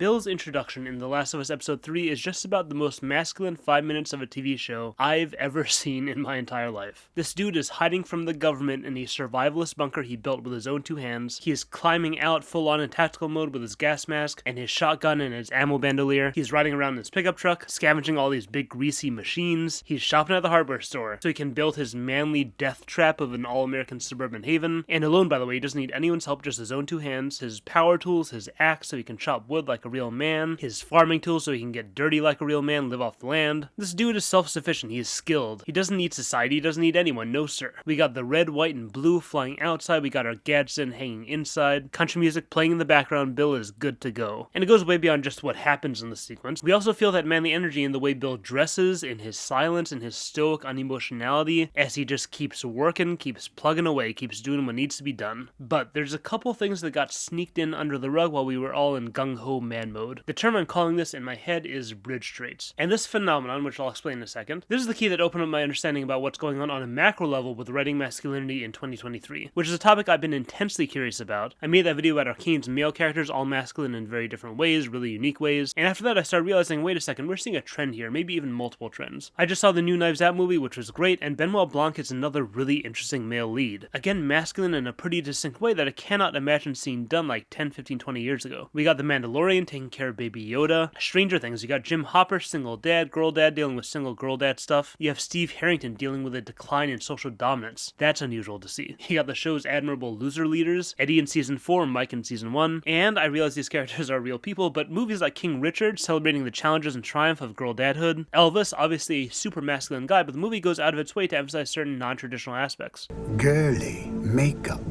Bill's introduction in The Last of Us Episode 3 is just about the most masculine 5 minutes of a TV show I've ever seen in my entire life. This dude is hiding from the government in a survivalist bunker he built with his own 2 hands. He is climbing out full on in tactical mode with his gas mask and his shotgun and his ammo bandolier. He's riding around in his pickup truck, scavenging all these big greasy machines. He's shopping at the hardware store so he can build his manly death trap of an all-American suburban haven. And alone, by the way, he doesn't need anyone's help, just his own 2 hands, his power tools, his axe so he can chop wood like a real man, his farming tools so he can get dirty like a real man, live off the land. This dude is self-sufficient, he is skilled. He doesn't need society, he doesn't need anyone, no sir. We got the red, white, and blue flying outside, we got our Gadsden hanging inside, country music playing in the background, Bill is good to go. And it goes way beyond just what happens in the sequence. We also feel that manly energy in the way Bill dresses, in his silence, in his stoic unemotionality, as he just keeps working, keeps plugging away, keeps doing what needs to be done. But there's a couple things that got sneaked in under the rug while we were all in gung-ho man mode. The term I'm calling this in my head is bridge traits. And this phenomenon, which I'll explain in a second, this is the key that opened up my understanding about what's going on a macro level with writing masculinity in 2023, which is a topic I've been intensely curious about. I made that video about Arcane's male characters, all masculine in very different ways, really unique ways, and after that I started realizing, wait a second, we're seeing a trend here, maybe even multiple trends. I just saw the new Knives Out movie, which was great, and Benoit Blanc is another really interesting male lead. Again, masculine in a pretty distinct way that I cannot imagine seeing done like 10, 15, 20 years ago. We got the Mandalorian taking care of Baby Yoda. Stranger Things, you got Jim Hopper, single dad, girl dad, dealing with single girl dad stuff. You have Steve Harrington dealing with a decline in social dominance. That's unusual to see. You got the show's admirable loser leaders, Eddie in season 4, Mike in season 1, and I realize these characters are real people, but movies like King Richard, celebrating the challenges and triumph of girl dadhood. Elvis, obviously a super masculine guy, but the movie goes out of its way to emphasize certain non-traditional aspects. Girly makeup.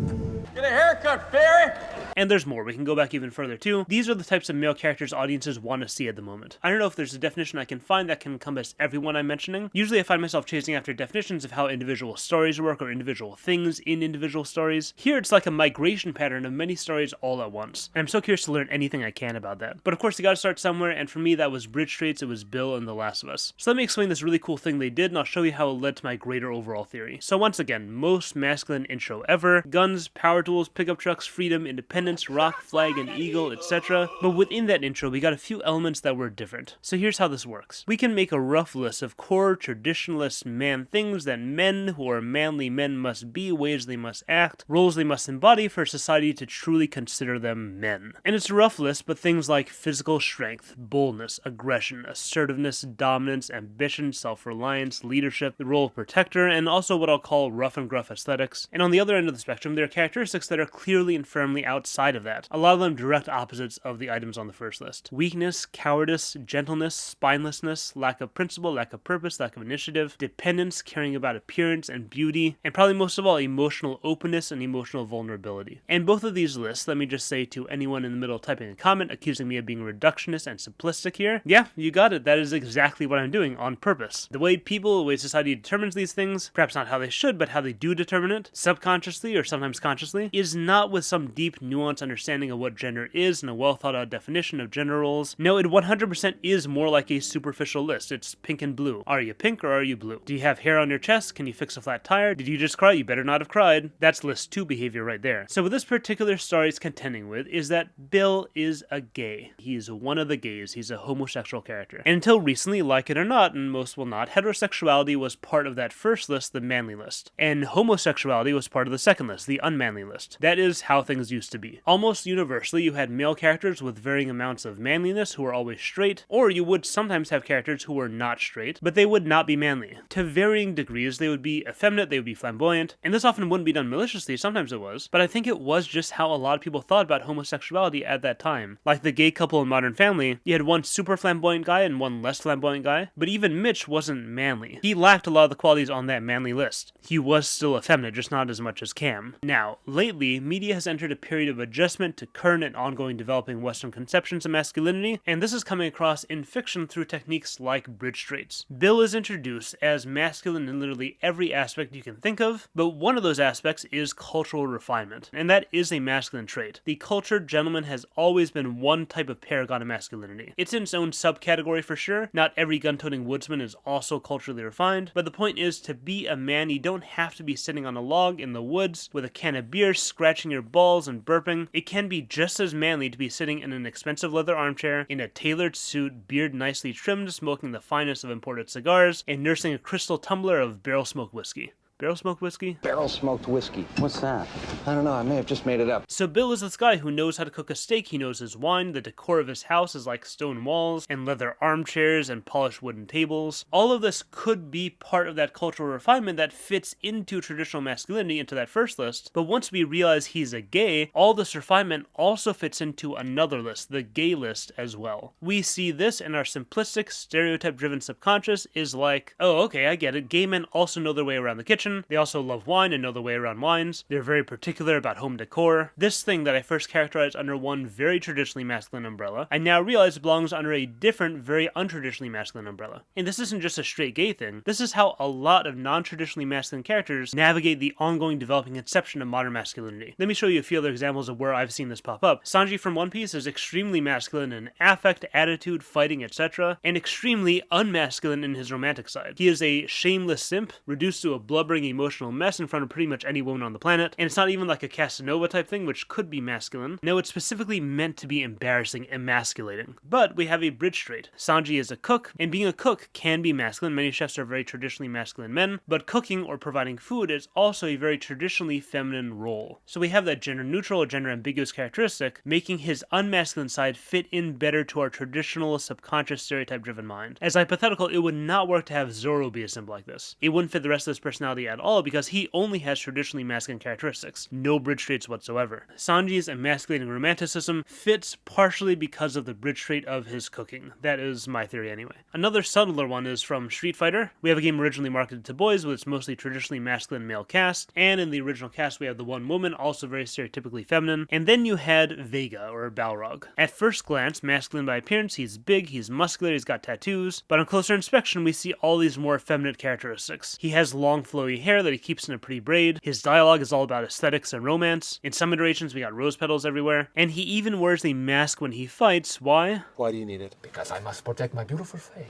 Get a haircut, fairy! And there's more, we can go back even further too. These are the types of male characters audiences want to see at the moment. I don't know if there's a definition I can find that can encompass everyone I'm mentioning. Usually I find myself chasing after definitions of how individual stories work or individual things in individual stories. Here it's like a migration pattern of many stories all at once. And I'm so curious to learn anything I can about that. But of course you gotta start somewhere, and for me that was bridge traits, it was Bill and The Last of Us. So let me explain this really cool thing they did, and I'll show you how it led to my greater overall theory. So once again, most masculine intro ever. Guns, power tools, pickup trucks, freedom, independence, rock, flag, and eagle, etc. But within that intro, we got a few elements that were different. So here's how this works. We can make a rough list of core traditionalist man things that men who are manly men must be, ways they must act, roles they must embody for society to truly consider them men. And it's a rough list, but things like physical strength, boldness, aggression, assertiveness, dominance, ambition, self-reliance, leadership, the role of protector, and also what I'll call rough and gruff aesthetics. And on the other end of the spectrum, there are characteristics that are clearly and firmly outside of that. A lot of them direct opposites of the items on the first list. Weakness, cowardice, gentleness, spinelessness, lack of principle, lack of purpose, lack of initiative, dependence, caring about appearance and beauty, and probably most of all, emotional openness and emotional vulnerability. And both of these lists, let me just say to anyone in the middle typing a comment accusing me of being reductionist and simplistic here, yeah, you got it, that is exactly what I'm doing on purpose. The way people, the way society determines these things, perhaps not how they should, but how they do determine it, subconsciously or sometimes consciously, is not with some deep, nuanced understanding of what gender is and a well thought out definition of gender roles. No, it 100% is more like a superficial list. It's pink and blue. Are you pink or are you blue? Do you have hair on your chest? Can you fix a flat tire? Did you just cry? You better not have cried. That's list 2 behavior right there. So what this particular story is contending with is that Bill is a gay. He's one of the gays. He's a homosexual character. And until recently, like it or not, and most will not, heterosexuality was part of that first list, the manly list. And homosexuality was part of the second list, the unmanly list. That is how things used to be. Almost universally, you had male characters with varying amounts of manliness who were always straight, or you would sometimes have characters who were not straight, but they would not be manly. To varying degrees, they would be effeminate, they would be flamboyant, and this often wouldn't be done maliciously, sometimes it was, but I think it was just how a lot of people thought about homosexuality at that time. Like the gay couple in Modern Family, you had one super flamboyant guy and one less flamboyant guy, but even Mitch wasn't manly. He lacked a lot of the qualities on that manly list. He was still effeminate, just not as much as Cam. Now, lately, media has entered a period of adjustment to current and ongoing developing Western conceptions of masculinity, and this is coming across in fiction through techniques like bridge traits. Bill is introduced as masculine in literally every aspect you can think of, but one of those aspects is cultural refinement, and that is a masculine trait. The cultured gentleman has always been one type of paragon of masculinity. It's in its own subcategory for sure. Not every gun-toting woodsman is also culturally refined, but the point is, to be a man, you don't have to be sitting on a log in the woods with a can of beer, scratching your balls and burping shopping, it can be just as manly to be sitting in an expensive leather armchair, in a tailored suit, beard nicely trimmed, smoking the finest of imported cigars, and nursing a crystal tumbler of barrel-smoked whiskey. Barrel-smoked whiskey? Barrel-smoked whiskey. What's that? I don't know. I may have just made it up. So Bill is this guy who knows how to cook a steak, he knows his wine, the decor of his house is like stone walls, and leather armchairs, and polished wooden tables. All of this could be part of that cultural refinement that fits into traditional masculinity into that first list, but once we realize he's a gay, all this refinement also fits into another list, the gay list as well. We see this in our simplistic, stereotype-driven subconscious is like, oh, okay, I get it, gay men also know their way around the kitchen. They also love wine and know the way around wines. They're very particular about home decor. This thing that I first characterized under one very traditionally masculine umbrella, I now realize belongs under a different, very untraditionally masculine umbrella. And this isn't just a straight gay thing. This is how a lot of non-traditionally masculine characters navigate the ongoing developing conception of modern masculinity. Let me show you a few other examples of where I've seen this pop up. Sanji from One Piece is extremely masculine in affect, attitude, fighting, etc., and extremely unmasculine in his romantic side. He is a shameless simp, reduced to a blubbering emotional mess in front of pretty much any woman on the planet, and it's not even like a Casanova type thing, which could be masculine. No, it's specifically meant to be embarrassing, emasculating. But we have a bridge trait. Sanji is a cook, and being a cook can be masculine. Many chefs are very traditionally masculine men, but cooking or providing food is also a very traditionally feminine role. So we have that gender neutral or gender ambiguous characteristic, making his unmasculine side fit in better to our traditional subconscious stereotype driven mind. As hypothetical, it would not work to have Zoro be a simp like this. It wouldn't fit the rest of his personality at all because he only has traditionally masculine characteristics, no bridge traits whatsoever. Sanji's emasculating romanticism fits partially because of the bridge trait of his cooking. That is my theory anyway. Another subtler one is from Street Fighter. We have a game originally marketed to boys with its mostly traditionally masculine male cast, and in the original cast we have the one woman, also very stereotypically feminine, and then you had Vega, or Balrog. At first glance, masculine by appearance, he's big, he's muscular, he's got tattoos, but on closer inspection we see all these more effeminate characteristics. He has long flowy hair that he keeps in a pretty braid. His dialogue is all about aesthetics and romance. In some iterations, we got rose petals everywhere. And he even wears a mask when he fights. Why? Why do you need it? Because I must protect my beautiful face.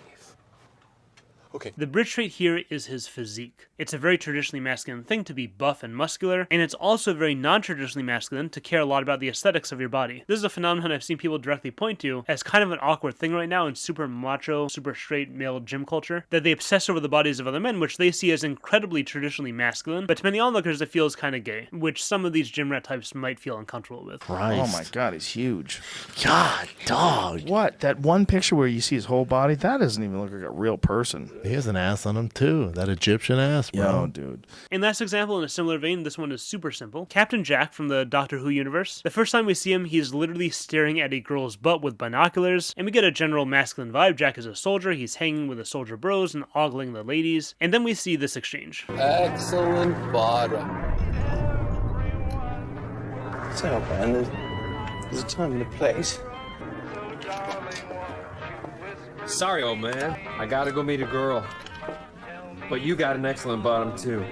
Okay. The bridge trait here is his physique. It's a very traditionally masculine thing to be buff and muscular, and it's also very non-traditionally masculine to care a lot about the aesthetics of your body. This is a phenomenon I've seen people directly point to as kind of an awkward thing right now in super macho, super straight male gym culture, that they obsess over the bodies of other men, which they see as incredibly traditionally masculine, but to many onlookers it feels kind of gay, which some of these gym rat types might feel uncomfortable with. Christ. Oh my god, he's huge. God, dog. What? That one picture where you see his whole body? That doesn't even look like a real person. He has an ass on him too. That Egyptian ass, bro. Yo, dude. And last example in a similar vein, this one is super simple. Captain Jack from the Doctor Who universe. The first time we see him, he's literally staring at a girl's butt with binoculars, and we get a general masculine vibe. Jack is a soldier, he's hanging with the soldier bros and ogling the ladies, and then we see this exchange. Excellent bottom. So, man, there's a time and a place. Sorry, old man. I gotta go meet a girl. But you got an excellent bottom, too.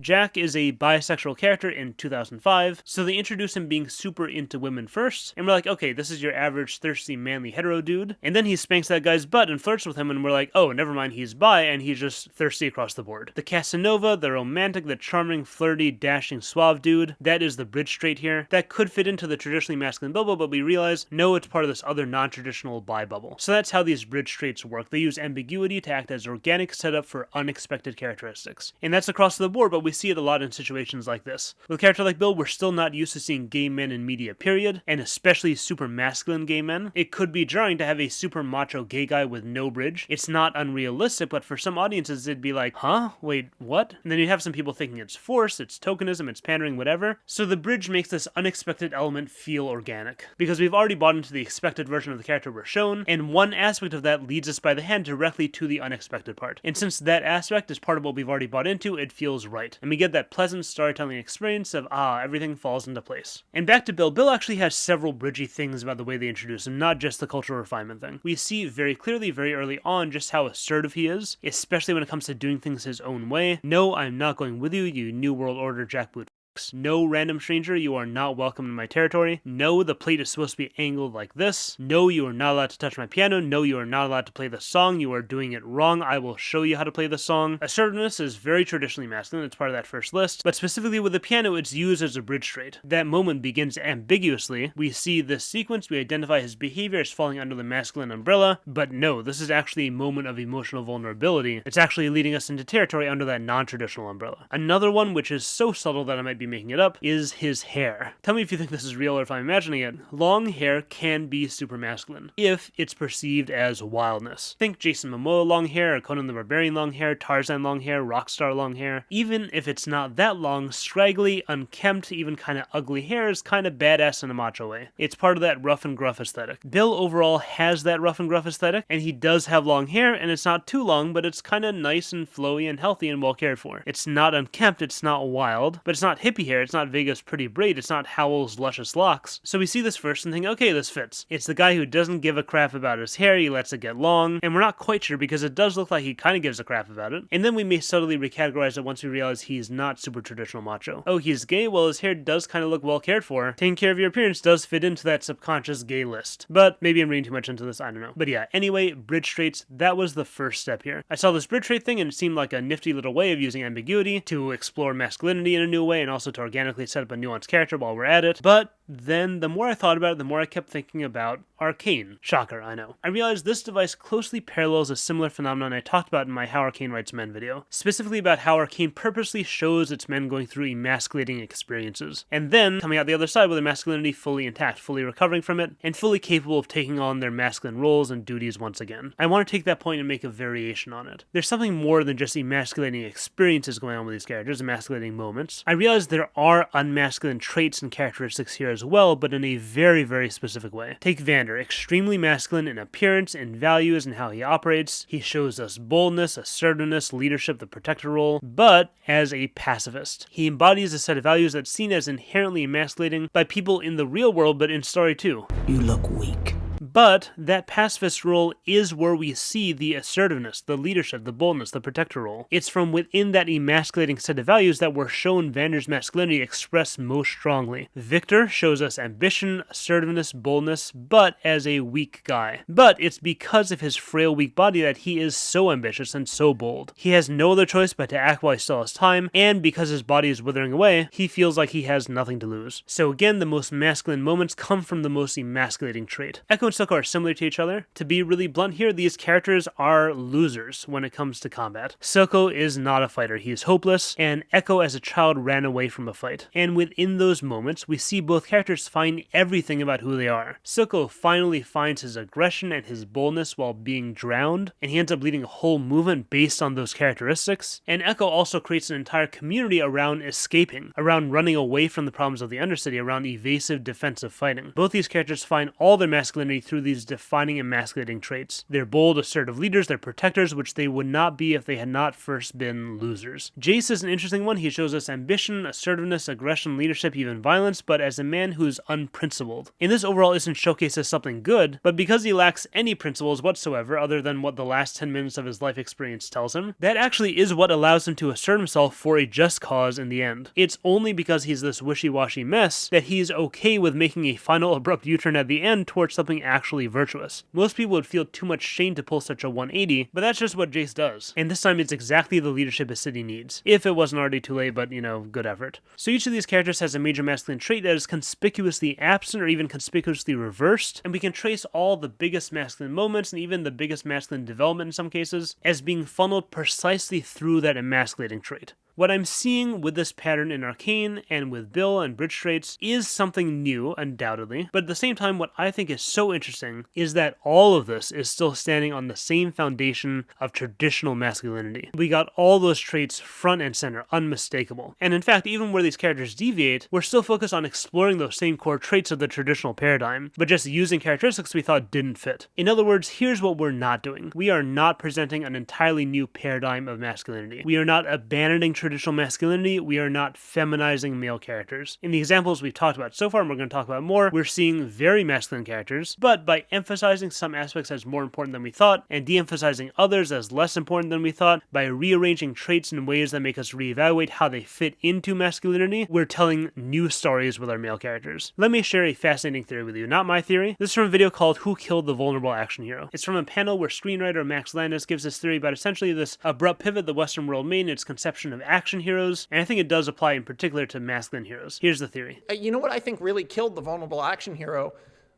Jack is a bisexual character in 2005, so they introduce him being super into women first, and we're like, okay, this is your average thirsty manly hetero dude, and then he spanks that guy's butt and flirts with him, and we're like, oh, never mind, he's bi, and he's just thirsty across the board. The Casanova, the romantic, the charming, flirty, dashing, suave dude, that is the bridge trait here. That could fit into the traditionally masculine bubble, but we realize, no, it's part of this other non-traditional bi bubble. So that's how these bridge traits work. They use ambiguity to act as organic setup for unexpected characteristics. And that's across the board, but we see it a lot in situations like this. With a character like Bill, we're still not used to seeing gay men in media, period, and especially super masculine gay men. It could be jarring to have a super macho gay guy with no bridge. It's not unrealistic, but for some audiences, it'd be like, huh? Wait, what? And then you have some people thinking it's force, it's tokenism, it's pandering, whatever. So the bridge makes this unexpected element feel organic, because we've already bought into the expected version of the character we're shown, and one aspect of that leads us by the hand directly to the unexpected part. And since that aspect is part of what we've already bought into, it feels right. And we get that pleasant storytelling experience of, everything falls into place. And back to Bill. Bill actually has several bridgy things about the way they introduce him, not just the cultural refinement thing. We see very clearly, very early on, just how assertive he is, especially when it comes to doing things his own way. No, I'm not going with you, you New World Order jackboot. works. No, random stranger, you are not welcome in my territory. No, the plate is supposed to be angled like this. No, you are not allowed to touch my piano. No, you are not allowed to play the song. You are doing it wrong. I will show you how to play the song. Assertiveness is very traditionally masculine. It's part of that first list. But specifically with the piano, it's used as a bridge trait. That moment begins ambiguously. We see this sequence. We identify his behavior as falling under the masculine umbrella. But no, this is actually a moment of emotional vulnerability. It's actually leading us into territory under that non-traditional umbrella. Another one, which is so subtle that I might be making it up, is his hair. Tell me if you think this is real or if I'm imagining it. Long hair can be super masculine if it's perceived as wildness. Think Jason Momoa long hair, or Conan the Barbarian long hair, Tarzan long hair, Rockstar long hair. Even if it's not that long, scraggly, unkempt, even kind of ugly hair is kind of badass in a macho way. It's part of that rough and gruff aesthetic. Bill overall has that rough and gruff aesthetic, and he does have long hair, and it's not too long, but it's kind of nice and flowy and healthy and well cared for. It's not unkempt, it's not wild, but it's not hippie hair, it's not Vega's pretty braid, it's not Howell's luscious locks. So we see this first and think, okay, this fits. It's the guy who doesn't give a crap about his hair, he lets it get long, and we're not quite sure because it does look like he kind of gives a crap about it. And then we may subtly recategorize it once we realize he's not super traditional macho. Oh, he's gay? Well, his hair does kind of look well cared for. Taking care of your appearance does fit into that subconscious gay list. But maybe I'm reading too much into this, I don't know. But yeah, anyway, bridge traits, that was the first step here. I saw this bridge trait thing and it seemed like a nifty little way of using ambiguity to explore masculinity in a new way and also to organically set up a nuanced character while we're at it. But then the more I thought about it, the more I kept thinking about Arcane. Shocker, I know. I realized this device closely parallels a similar phenomenon I talked about in my How Arcane Writes Men video, specifically about how Arcane purposely shows its men going through emasculating experiences, and then coming out the other side with their masculinity fully intact, fully recovering from it, and fully capable of taking on their masculine roles and duties once again. I want to take that point and make a variation on it. There's something more than just emasculating experiences going on with these characters, emasculating moments. I realize there are unmasculine traits and characteristics here as well, but in a very, very specific way. Take Vander, extremely masculine in appearance and values and how he operates. He shows us boldness, assertiveness, leadership, the protector role, but as a pacifist. He embodies a set of values that's seen as inherently emasculating by people in the real world, but in story too. You look weak. But that pacifist role is where we see the assertiveness, the leadership, the boldness, the protector role. It's from within that emasculating set of values that we're shown Vander's masculinity expressed most strongly. Victor shows us ambition, assertiveness, boldness, but as a weak guy. But it's because of his frail, weak body that he is so ambitious and so bold. He has no other choice but to act while he still has time, and because his body is withering away, he feels like he has nothing to lose. So again, the most masculine moments come from the most emasculating trait. Echo and Silco are similar to each other. To be really blunt here, these characters are losers when it comes to combat. Silco is not a fighter, he is hopeless, and Echo as a child ran away from a fight. And within those moments, we see both characters find everything about who they are. Silco finally finds his aggression and his boldness while being drowned, and he ends up leading a whole movement based on those characteristics. And Echo also creates an entire community around escaping, around running away from the problems of the Undercity, around evasive defensive fighting. Both these characters find all their masculinity through these defining emasculating traits. They're bold, assertive leaders, they're protectors, which they would not be if they had not first been losers. Jace is an interesting one. He shows us ambition, assertiveness, aggression, leadership, even violence, but as a man who's unprincipled. And this overall isn't showcased as something good, but because he lacks any principles whatsoever other than what the last 10 minutes of his life experience tells him, that actually is what allows him to assert himself for a just cause in the end. It's only because he's this wishy-washy mess that he's okay with making a final abrupt U-turn at the end towards something actually virtuous. Most people would feel too much shame to pull such a 180, but that's just what Jace does. And this time it's exactly the leadership his city needs. If it wasn't already too late, but good effort. So each of these characters has a major masculine trait that is conspicuously absent or even conspicuously reversed, and we can trace all the biggest masculine moments and even the biggest masculine development in some cases as being funneled precisely through that emasculating trait. What I'm seeing with this pattern in Arcane and with Bill and bridge traits is something new, undoubtedly, but at the same time what I think is so interesting is that all of this is still standing on the same foundation of traditional masculinity. We got all those traits front and center, unmistakable. And in fact, even where these characters deviate, we're still focused on exploring those same core traits of the traditional paradigm, but just using characteristics we thought didn't fit. In other words, here's what we're not doing. We are not presenting an entirely new paradigm of masculinity. We are not abandoning traditional traditional masculinity, we are not feminizing male characters. In the examples we've talked about so far, and we're going to talk about more, we're seeing very masculine characters, but by emphasizing some aspects as more important than we thought, and de-emphasizing others as less important than we thought, by rearranging traits in ways that make us reevaluate how they fit into masculinity, we're telling new stories with our male characters. Let me share a fascinating theory with you, not my theory. This is from a video called Who Killed the Vulnerable Action Hero. It's from a panel where screenwriter Max Landis gives this theory about essentially this abrupt pivot the Western world made in its conception of action heroes, and I think it does apply in particular to masculine heroes. Here's the theory. You know what I think really killed the vulnerable action hero?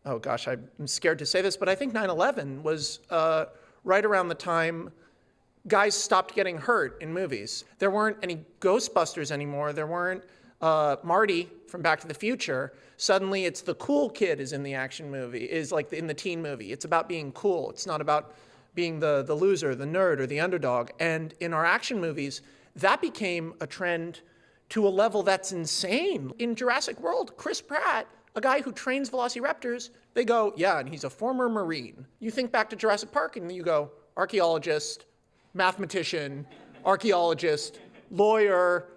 Oh gosh, I'm scared to say this, but I think 9/11 was right around the time guys stopped getting hurt in movies. There weren't any Ghostbusters anymore. There weren't Marty from Back to the Future. Suddenly it's the cool kid is in the action movie, is like in the teen movie. It's about being cool. It's not about being the loser, the nerd, or the underdog. And in our action movies, that became a trend to a level that's insane. In Jurassic World, Chris Pratt, a guy who trains velociraptors, they go, yeah, and he's a former Marine. You think back to Jurassic Park and you go, archaeologist, mathematician, archaeologist, lawyer,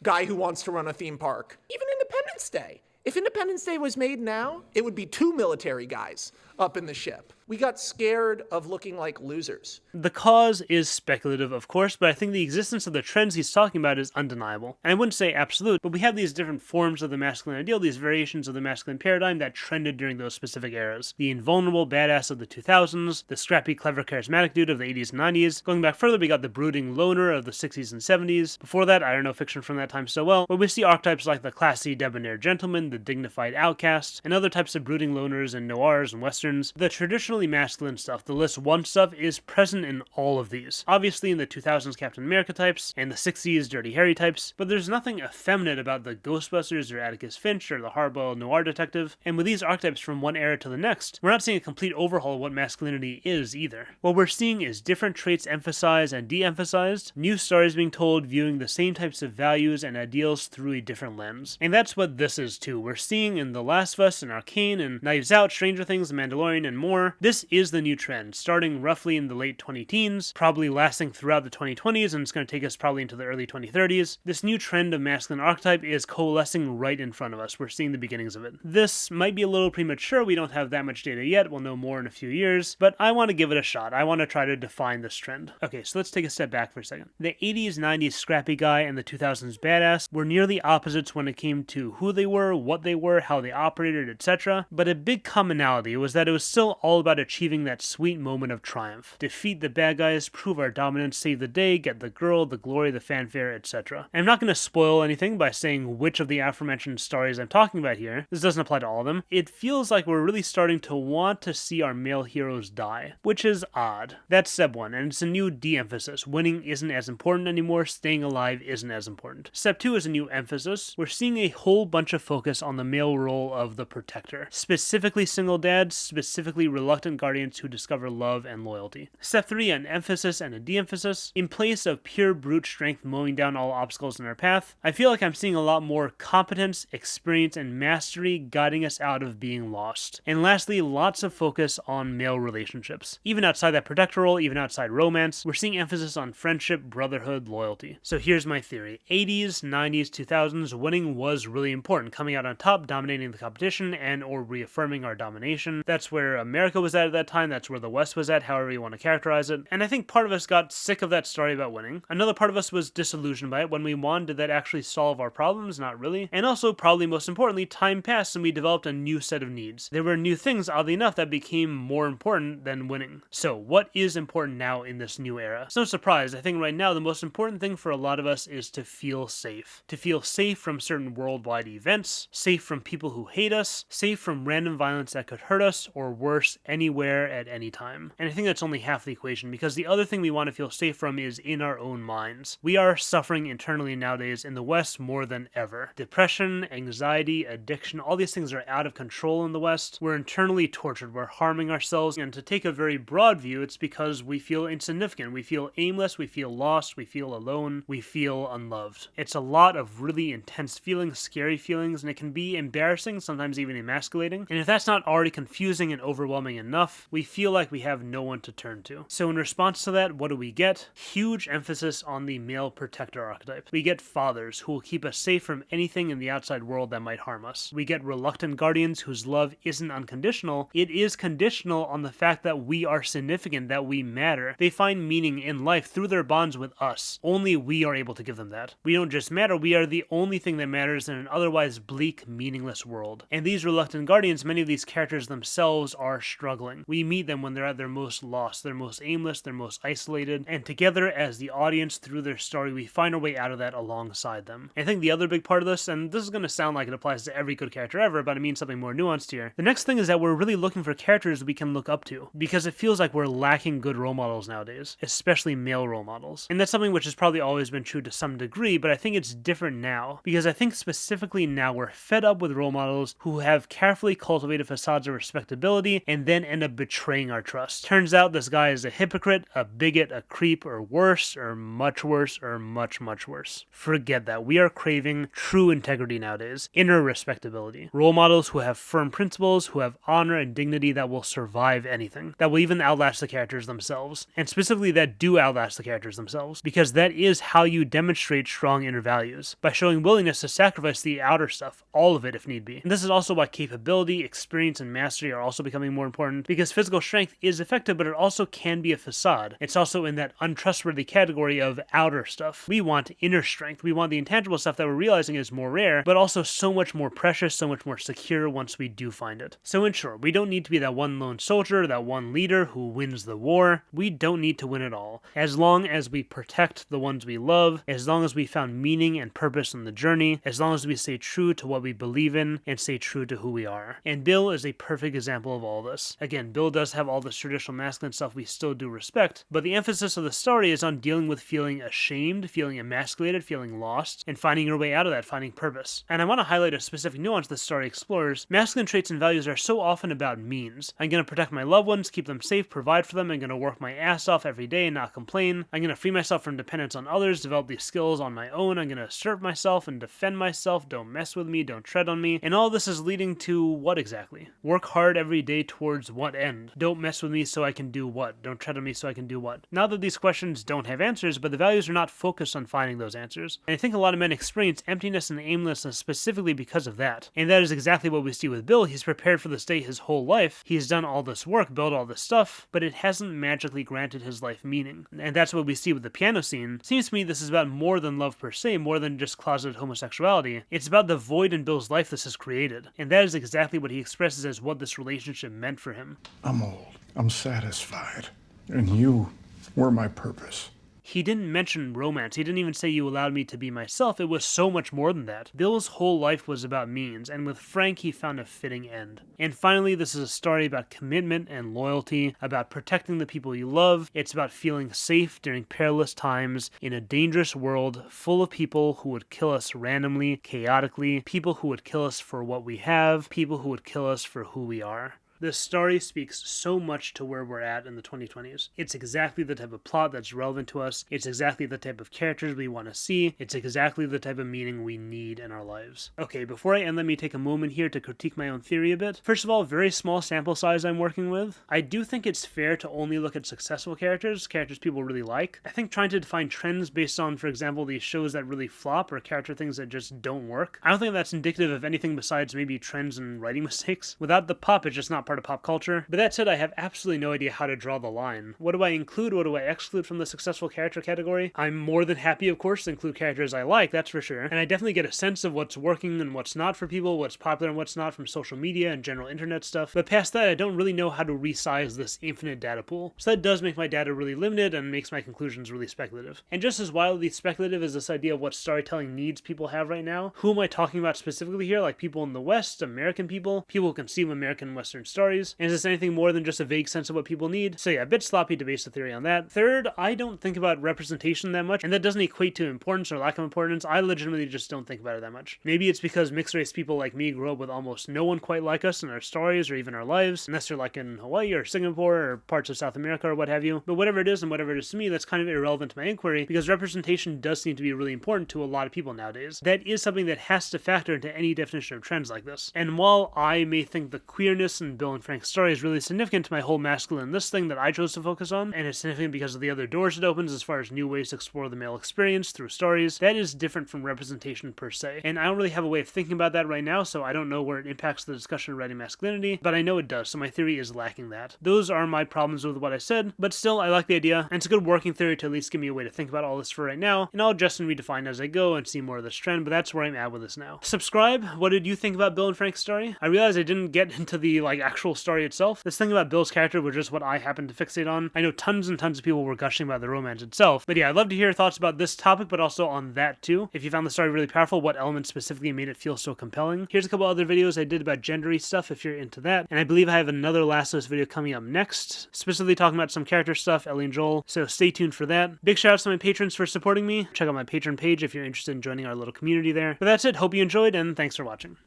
guy who wants to run a theme park. Even Independence Day. If Independence Day was made now, it would be 2 military guys up in the ship. We got scared of looking like losers. The cause is speculative, of course, but I think the existence of the trends he's talking about is undeniable. And I wouldn't say absolute, but we have these different forms of the masculine ideal, these variations of the masculine paradigm that trended during those specific eras. The invulnerable badass of the 2000s, the scrappy, clever, charismatic dude of the 80s and 90s. Going back further, we got the brooding loner of the 60s and 70s. Before that, I don't know fiction from that time so well, but we see archetypes like the classy, debonair gentleman, the dignified outcast, and other types of brooding loners in noirs and westerns. The traditionally masculine stuff, the list 1 stuff, is present in all of these. Obviously in the 2000s Captain America types, and the 60s Dirty Harry types, but there's nothing effeminate about the Ghostbusters or Atticus Finch or the hardboiled noir detective, and with these archetypes from one era to the next, we're not seeing a complete overhaul of what masculinity is either. What we're seeing is different traits emphasized and de-emphasized, new stories being told viewing the same types of values and ideals through a different lens. And that's what this is too. We're seeing in The Last of Us and Arcane and Knives Out, Stranger Things, The Mandalorian, and more. This is the new trend, starting roughly in the late 20-teens, probably lasting throughout the 2020s, and it's going to take us probably into the early 2030s. This new trend of masculine archetype is coalescing right in front of us. We're seeing the beginnings of it. This might be a little premature, we don't have that much data yet, we'll know more in a few years, but I want to give it a shot. I want to try to define this trend. Okay, so let's take a step back for a second. The 80s, 90s scrappy guy and the 2000s badass were nearly opposites when it came to who they were, what they were, how they operated, etc. But a big commonality was that it was still all about achieving that sweet moment of triumph. Defeat the bad guys, prove our dominance, save the day, get the girl, the glory, the fanfare, etc. I'm not going to spoil anything by saying which of the aforementioned stories I'm talking about here. This doesn't apply to all of them. It feels like we're really starting to want to see our male heroes die, which is odd. That's step 1, and it's a new de-emphasis. Winning isn't as important anymore, staying alive isn't as important. Step 2 is a new emphasis. We're seeing a whole bunch of focus on the male role of the protector. Specifically single dads, specifically reluctant guardians who discover love and loyalty. Step 3, an emphasis and a de-emphasis. In place of pure brute strength mowing down all obstacles in our path, I feel like I'm seeing a lot more competence, experience, and mastery guiding us out of being lost. And lastly, lots of focus on male relationships. Even outside that protector role, even outside romance, we're seeing emphasis on friendship, brotherhood, loyalty. So here's my theory. 80s, 90s, 2000s, winning was really important. Coming out on top, dominating the competition, and or reaffirming our domination. That's where America was at that time, that's where the West was at, however you want to characterize it. And I think part of us got sick of that story about winning. Another part of us was disillusioned by it. When we won, did that actually solve our problems? Not really. And also, probably most importantly, time passed and we developed a new set of needs. There were new things, oddly enough, that became more important than winning. So, what is important now in this new era? It's no surprise, I think right now the most important thing for a lot of us is to feel safe. To feel safe from certain worldwide events, safe from people who hate us, safe from random violence that could hurt us, or worse, anywhere at any time. And I think that's only half the equation, because the other thing we want to feel safe from is in our own minds. We are suffering internally nowadays in the West more than ever. Depression, anxiety, addiction, all these things are out of control in the West. We're internally tortured, we're harming ourselves, and to take a very broad view, it's because we feel insignificant, we feel aimless, we feel lost, we feel alone, we feel unloved. It's a lot of really intense feelings, scary feelings, and it can be embarrassing, sometimes even emasculating. And if that's not already confusing confusing and overwhelming enough, we feel like we have no one to turn to. So in response to that, what do we get? Huge emphasis on the male protector archetype. We get fathers who will keep us safe from anything in the outside world that might harm us. We get reluctant guardians whose love isn't unconditional, it is conditional on the fact that we are significant, that we matter. They find meaning in life through their bonds with us. Only we are able to give them that. We don't just matter, we are the only thing that matters in an otherwise bleak, meaningless world. And these reluctant guardians, many of these characters themselves are struggling. We meet them when they're at their most lost, their most aimless, their most isolated, and together as the audience through their story, we find our way out of that alongside them. And I think the other big part of this, and this is going to sound like it applies to every good character ever, but I mean something more nuanced here. The next thing is that we're really looking for characters we can look up to, because it feels like we're lacking good role models nowadays, especially male role models. And that's something which has probably always been true to some degree, but I think it's different now, because I think specifically now we're fed up with role models who have carefully cultivated facades of respectability and then end up betraying our trust. Turns out this guy is a hypocrite, a bigot, a creep, or worse, or much worse, or much, much worse. Forget that. We are craving true integrity nowadays, inner respectability. Role models who have firm principles, who have honor and dignity that will survive anything, that will even outlast the characters themselves, and specifically that do outlast the characters themselves, because that is how you demonstrate strong inner values, by showing willingness to sacrifice the outer stuff, all of it if need be. And this is also why capability, experience, and mastery are also becoming more important, because physical strength is effective, but it also can be a facade. It's also in that untrustworthy category of outer stuff. We want inner strength. We want the intangible stuff that we're realizing is more rare, but also so much more precious, so much more secure once we do find it. So in short, we don't need to be that one lone soldier, that one leader who wins the war. We don't need to win it all. As long as we protect the ones we love, as long as we found meaning and purpose in the journey, as long as we stay true to what we believe in and stay true to who we are. And Bill is a perfect example of all this. Again, Bill does have all this traditional masculine stuff we still do respect, but the emphasis of the story is on dealing with feeling ashamed, feeling emasculated, feeling lost, and finding your way out of that, finding purpose. And I want to highlight a specific nuance the story explores. Masculine traits and values are so often about means. I'm going to protect my loved ones, keep them safe, provide for them, I'm going to work my ass off every day and not complain. I'm going to free myself from dependence on others, develop these skills on my own, I'm going to assert myself and defend myself, don't mess with me, don't tread on me. And all this is leading to what exactly? Work hard every day towards what end? Don't mess with me so I can do what? Don't tread on me so I can do what? Now that these questions don't have answers, but the values are not focused on finding those answers. And I think a lot of men experience emptiness and aimlessness specifically because of that. And that is exactly what we see with Bill. He's prepared for this day his whole life. He's done all this work, built all this stuff, but it hasn't magically granted his life meaning. And that's what we see with the piano scene. Seems to me this is about more than love per se, more than just closeted homosexuality. It's about the void in Bill's life this has created. And that is exactly what he expresses as what this relationship meant for him. I'm old. I'm satisfied. And you were my purpose. He didn't mention romance. He didn't even say you allowed me to be myself. It was so much more than that. Bill's whole life was about means, and with Frank he found a fitting end. And finally, this is a story about commitment and loyalty, about protecting the people you love. It's about feeling safe during perilous times in a dangerous world full of people who would kill us randomly, chaotically, people who would kill us for what we have, people who would kill us for who we are. This story speaks so much to where we're at in the 2020s. It's exactly the type of plot that's relevant to us. It's exactly the type of characters we want to see. It's exactly the type of meaning we need in our lives. Okay, before I end, let me take a moment here to critique my own theory a bit. First of all, very small sample size I'm working with. I do think it's fair to only look at successful characters people really like. I think trying to define trends based on, for example, these shows that really flop or character things that just don't work, I don't think that's indicative of anything besides maybe trends and writing mistakes. Without the pop, it's just not part of pop culture. But that said, I have absolutely no idea how to draw the line. What do I include? What do I exclude from the successful character category? I'm more than happy, of course, to include characters I like, that's for sure. And I definitely get a sense of what's working and what's not for people, what's popular and what's not from social media and general internet stuff. But past that, I don't really know how to resize this infinite data pool. So that does make my data really limited and makes my conclusions really speculative. And just as wildly speculative as this idea of what storytelling needs people have right now, who am I talking about specifically here? Like people in the West, American people who consume American Western stories? And is this anything more than just a vague sense of what people need? So yeah, a bit sloppy to base the theory on that. Third, I don't think about representation that much, and that doesn't equate to importance or lack of importance. I legitimately just don't think about it that much. Maybe it's because mixed race people like me grew up with almost no one quite like us in our stories or even our lives, unless they're like in Hawaii or Singapore or parts of South America or what have you. But whatever it is and whatever it is to me, that's kind of irrelevant to my inquiry, because representation does seem to be really important to a lot of people nowadays. That is something that has to factor into any definition of trends like this. And while I may think the queerness in Bill and Frank's story is really significant to my whole masculine this thing that I chose to focus on, and it's significant because of the other doors it opens as far as new ways to explore the male experience through stories. That is different from representation per se, and I don't really have a way of thinking about that right now, so I don't know where it impacts the discussion of writing masculinity, but I know it does, so my theory is lacking that. Those are my problems with what I said, but still, I like the idea, and it's a good working theory to at least give me a way to think about all this for right now, and I'll adjust and redefine as I go and see more of this trend, but that's where I'm at with this now. Subscribe. What did you think about Bill and Frank's story? I realized I didn't get into the actual story itself. This thing about Bill's character was just what I happened to fixate on. I know tons and tons of people were gushing about the romance itself, but yeah, I'd love to hear your thoughts about this topic, but also on that too. If you found the story really powerful, what elements specifically made it feel so compelling? Here's a couple other videos I did about gendery stuff if you're into that, and I believe I have another Last of Us video coming up next, specifically talking about some character stuff, Ellie and Joel, so stay tuned for that. Big shout outs to my patrons for supporting me. Check out my Patreon page if you're interested in joining our little community there. But that's it. Hope you enjoyed, and thanks for watching.